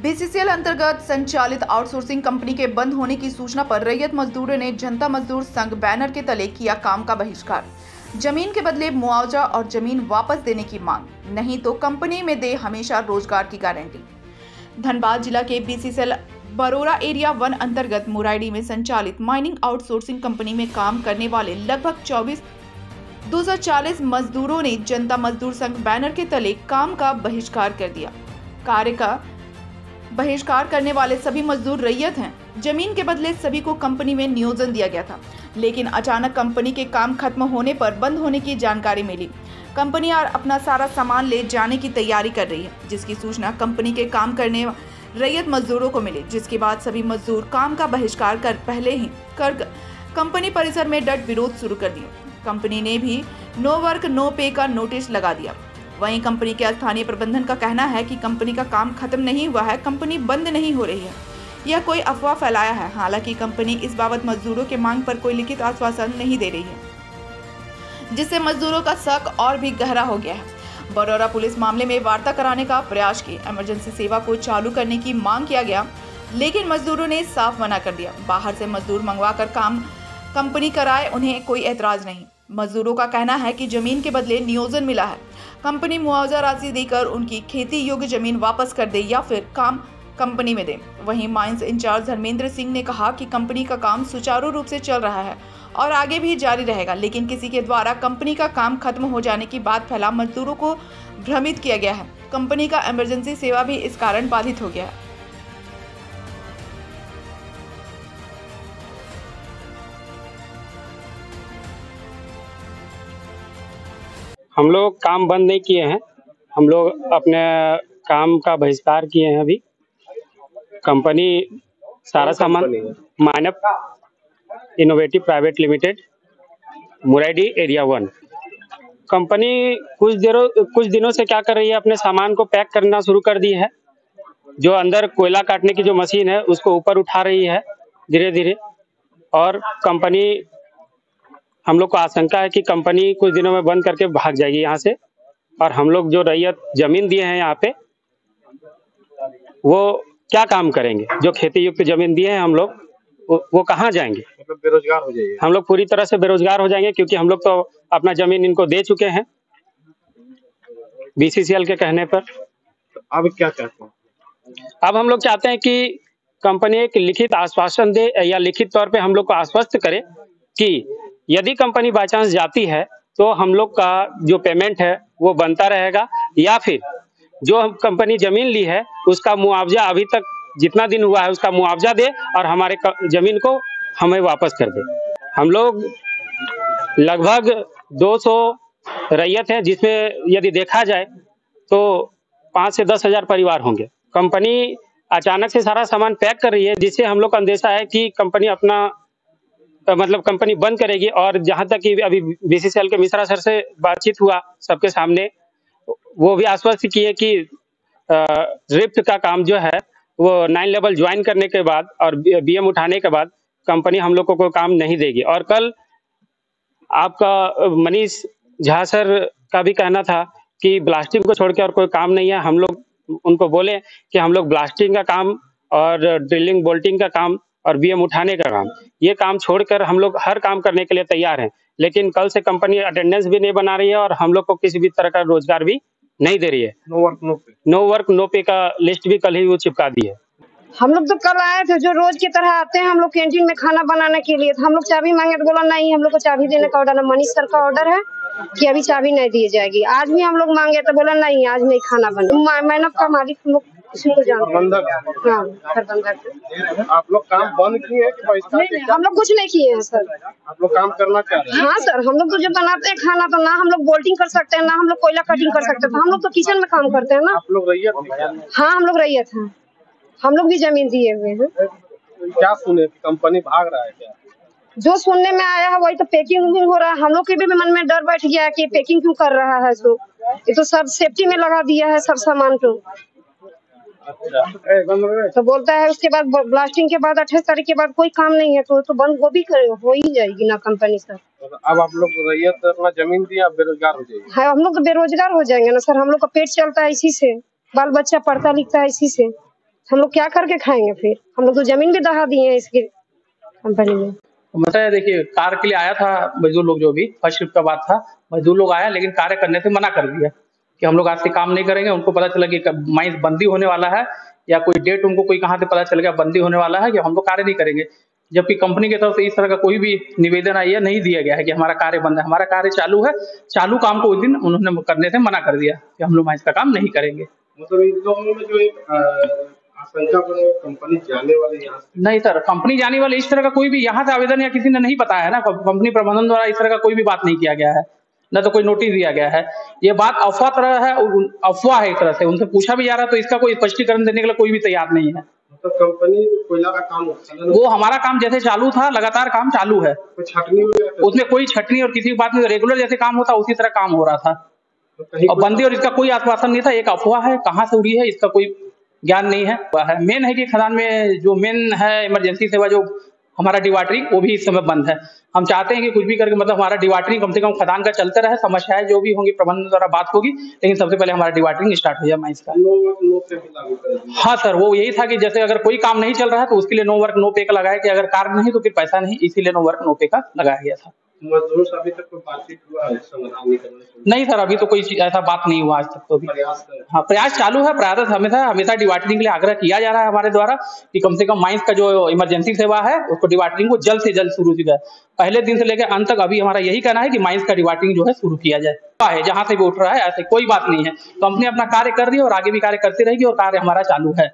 BCCL अंतर्गत संचालित outsourcing company के बंद होने की सूचना पर रैयत मजदूरों ने जनता मजदूर संघ बैनर के तले किया काम का बहिष्कार। जमीन के बदले मुआवजा और जमीन वापस देने की मांग, नहीं तो कंपनी में दे हमेशा रोजगार की गारंटी। धनबाद जिला के बीसीसीएल बरोरा एरिया 1 अंतर्गत मुराइडी में संचालित माइनिंग आउटसोर्सिंग कंपनी में काम करने वाले लगभग 240 मजदूरों ने जनता मजदूर संघ बैनर के तले काम का बहिष्कार कर दिया। कार्य का बहिष्कार करने वाले सभी मजदूर रैयत हैं। जमीन के बदले सभी को कंपनी में नियोजन दिया गया था, लेकिन अचानक कंपनी के काम खत्म होने पर बंद होने की जानकारी मिली। कंपनी अपना सारा सामान ले जाने की तैयारी कर रही है, जिसकी सूचना कंपनी के काम करने रैयत मजदूरों को मिली, जिसके बाद सभी मजदूर काम का बहिष्कार कर कंपनी परिसर में डट विरोध शुरू कर दिया। कंपनी ने भी नो वर्क नो पे का नोटिस लगा दिया। वहीं कंपनी के स्थानीय प्रबंधन का कहना है कि कंपनी का काम खत्म नहीं हुआ है, कंपनी बंद नहीं हो रही है, यह कोई अफवाह फैलाया है। हालांकि कंपनी इस बाबत मजदूरों के मांग पर कोई लिखित आश्वासन नहीं दे रही है, जिससे मजदूरों का शक और भी गहरा हो गया है। बरोरा पुलिस मामले में वार्ता कराने का प्रयास की, इमरजेंसी सेवा को चालू करने की मांग किया गया, लेकिन मजदूरों ने साफ मना कर दिया। बाहर से मजदूर मंगवाकर काम कंपनी कराए, उन्हें कोई ऐतराज नहीं। मजदूरों का कहना है कि जमीन के बदले नियोजन मिला है, कंपनी मुआवजा राशि देकर उनकी खेती योग्य जमीन वापस कर दे या फिर काम कंपनी में दे। वहीं माइंस इंचार्ज धर्मेंद्र सिंह ने कहा कि कंपनी का काम सुचारू रूप से चल रहा है और आगे भी जारी रहेगा, लेकिन किसी के द्वारा कंपनी का काम खत्म हो जाने की बात फैला मजदूरों को भ्रमित किया गया है। कंपनी का इमरजेंसी सेवा भी इस कारण बाधित हो गया है। हम लोग काम बंद नहीं किए हैं, हम लोग अपने काम का बहिष्कार किए हैं। अभी कंपनी सारा सामान Manav innovative private limited Muraidi area 1 company कुछ दिनों से क्या कर रही है, अपने सामान को पैक करना शुरू कर दी है। जो अंदर कोयला काटने की जो मशीन है उसको ऊपर उठा रही है धीरे धीरे, और कंपनी हम लोग को आशंका है कि कंपनी कुछ दिनों में बंद करके भाग जाएगी यहाँ से। और हम लोग जो रैयत जमीन दिए हैं यहाँ पे, वो क्या काम करेंगे? जो खेती युक्त जमीन दिए हैं हम लोग, वो कहाँ जाएंगे? मतलब बेरोजगार हो जाएंगे। हम लोग पूरी तरह से बेरोजगार हो जाएंगे, क्योंकि हम लोग तो अपना जमीन इनको दे चुके हैं बीसीसीएल के कहने पर। अब क्या चाहते हैं? अब हम लोग चाहते हैं कि कंपनी एक लिखित आश्वासन दे, या लिखित तौर पे हम लोग को आश्वस्त करे कि यदि कंपनी बाय चांस जाती है तो हम लोग का जो पेमेंट है वो बनता रहेगा, या फिर जो हम कंपनी जमीन ली है उसका मुआवजा अभी तक जितना दिन हुआ है उसका मुआवजा दे और हमारे जमीन को हमें वापस कर दे। हम लोग लगभग 200 रैयत हैं, जिसमें यदि देखा जाए तो 5 से 10 हजार परिवार होंगे। कंपनी अचानक से सारा सामान पैक कर रही है, जिससे हम लोग का अंदेशा है कि कंपनी अपना कंपनी बंद करेगी। और जहां तक कि अभी बीसीसीएल के मिश्रा सर से बातचीत हुआ सबके सामने, वो भी आश्वस्त किए कि रिफ्ट का काम जो है वो 9 लेवल ज्वाइन करने के बाद और बीएम उठाने के बाद कंपनी हम लोग को कोई काम नहीं देगी। और कल आपका मनीष झा सर का भी कहना था कि ब्लास्टिंग को छोड़ के और कोई काम नहीं है। हम लोग उनको बोले कि हम लोग ब्लास्टिंग का काम और ड्रिलिंग बोल्टिंग का काम और बीएम उठाने का काम, ये काम छोड़कर हम लोग हर काम करने के लिए तैयार हैं। लेकिन कल से कंपनी अटेंडेंस भी नहीं बना रही है और हम लोग को किसी भी तरह का रोजगार भी नहीं दे रही है। नो वर्क नो पे का लिस्ट भी कल ही वो चिपका दी है। हम लोग तो कल आए थे, जो रोज की तरह आते हैं हम लोग कैंटीन में खाना बनाने के लिए। हम लोग चाबी मांगे तो बोला नहीं, हम लोग को चाबी देने का ऑर्डर है, मनीष सर का ऑर्डर है कि अभी चाबी नहीं दी जाएगी। आज भी हम लोग मांगे तो बोला नहीं, आज नहीं खाना बना। मैनव का मालिक हम लोग किसी को जानते हैं। हाँ, आप लोग काम बंद किए हैं कि नहीं, हम लोग कुछ नहीं किए हैं सर। आप लोग काम करना चाह रहे हैं? हाँ सर, हम लोग तो जो बनाते हैं खाना, तो ना हम लोग बोल्टिंग कर सकते हैं, ना हम लोग कोयला कटिंग कर सकते हैं, तो हम लोग तो किचन में काम करते हैं ना। आप लोग रैयत? हाँ, हम लोग रैयत हैं, हम लोग भी जमीन दिए हुए हैं। क्या सुने कंपनी भाग रहा है क्या? जो सुनने में आया है वही तो पैकिंग हो रहा है। हम लोग के भी मन में डर बैठ गया है कि पैकिंग क्यों कर रहा है। तो ये तो सब सेफ्टी में लगा दिया है सब सामान को। तो बोलता है उसके बाद ब्लास्टिंग के बाद 28 तारीख के बाद कोई काम नहीं है, तो बंद वो भी हो ही जाएगी ना कंपनी सर। अब आप लोग रैयत अपना जमीन दिया, बेरोजगार हो जाएगी। हाँ, हम लोग तो बेरोजगार हो जाएंगे ना सर। हम लोग का पेट चलता है इसी से, बाल बच्चा पढ़ता लिखता है इसी से। हम लोग क्या करके खाएंगे फिर? हम लोग तो जमीन भी दहा दिए हैं इसकी कंपनी में। मतलब देखिए, कार्य के लिए आया था मजदूर लोग, जो भी फर्स्ट शिफ्ट का बात था, मजदूर लोग आया लेकिन कार्य करने से मना कर दिया कि हम लोग आज से काम नहीं करेंगे। उनको पता चला कि माइंस बंदी होने वाला है, या कोई डेट उनको कोई कहाँ से पता चल गया बंदी होने वाला है कि हम लोग कार्य नहीं करेंगे। जबकि कंपनी की तरफ से इस तरह का कोई भी निवेदन आई है नहीं दिया गया है कि हमारा कार्य बंद है। हमारा कार्य चालू है, चालू काम को उस दिन उन्होंने करने से मना कर दिया कि हम लोग माइंस का काम नहीं करेंगे। मतलब इन लोगों में जो एक आशंका बने कंपनी जाने वाले यहाँ से। नहीं सर, कंपनी जाने वाले इस तरह का कोई भी यहाँ से आवेदन या किसी ने नहीं बताया है ना। कंपनी प्रबंधन द्वारा इस तरह का कोई भी बात नहीं किया गया है, न तो कोई नोटिस दिया गया है। ये बात अफवाह तरह है, अफवाह है एक तरह से। उनसे पूछा भी जा रहा है तो इसका कोई स्पष्टीकरण देने के लिए कोई भी तैयार नहीं है। मतलब कंपनी कोयला का काम वो हमारा काम जैसे चालू था, लगातार काम चालू है, छटनी उसमें कोई छटनी और किसी बात में रेगुलर जैसे काम होता उसी तरह काम हो रहा था। और बंदी और इसका कोई आश्वासन नहीं था, एक अफवाह है, कहाँ से उड़ी है इसका कोई ज्ञान नहीं है। मेन है कि खदान में जो मेन है इमरजेंसी सेवा, जो हमारा डिवाटरिंग, वो भी इस समय बंद है। हम चाहते हैं कि कुछ भी करके मतलब हमारा डिवाटरिंग कम से कम खदान का चलते रहे। समस्याएं जो भी होंगी प्रबंधन द्वारा बात होगी, लेकिन सबसे पहले हमारा डिवाटरिंग स्टार्ट हो जाए माइंस का। हाँ सर, वो यही था कि जैसे अगर कोई काम नहीं चल रहा है तो उसके लिए नो वर्क नो पे का लगाया कि अगर कार्य नहीं तो फिर पैसा नहीं, इसीलिए नो वर्क नो पे का लगाया गया था। मजदूरों से अभी तक कोई बातचीत हुआ है समाधान नहीं करने के? नहीं सर, अभी तो कोई ऐसा बात नहीं हुआ आज तक तो भी। हाँ, प्रयास चालू है। प्रयास हमेशा डिवाटरिंग के लिए आग्रह किया जा रहा है हमारे द्वारा कि कम से कम माइंस का जो इमरजेंसी सेवा है उसको डिवाटरिंग को जल्द से जल्द शुरू किया जाए। पहले दिन से लेकर अंत तक अभी हमारा यही कहना है कि माइंस का डिवाटरिंग जो है शुरू किया जाए। जहां से भी उठ रहा है ऐसे कोई बात नहीं है। कंपनी अपना कार्य कर रही है और आगे भी कार्य करती रहेगी और कार्य हमारा चालू है।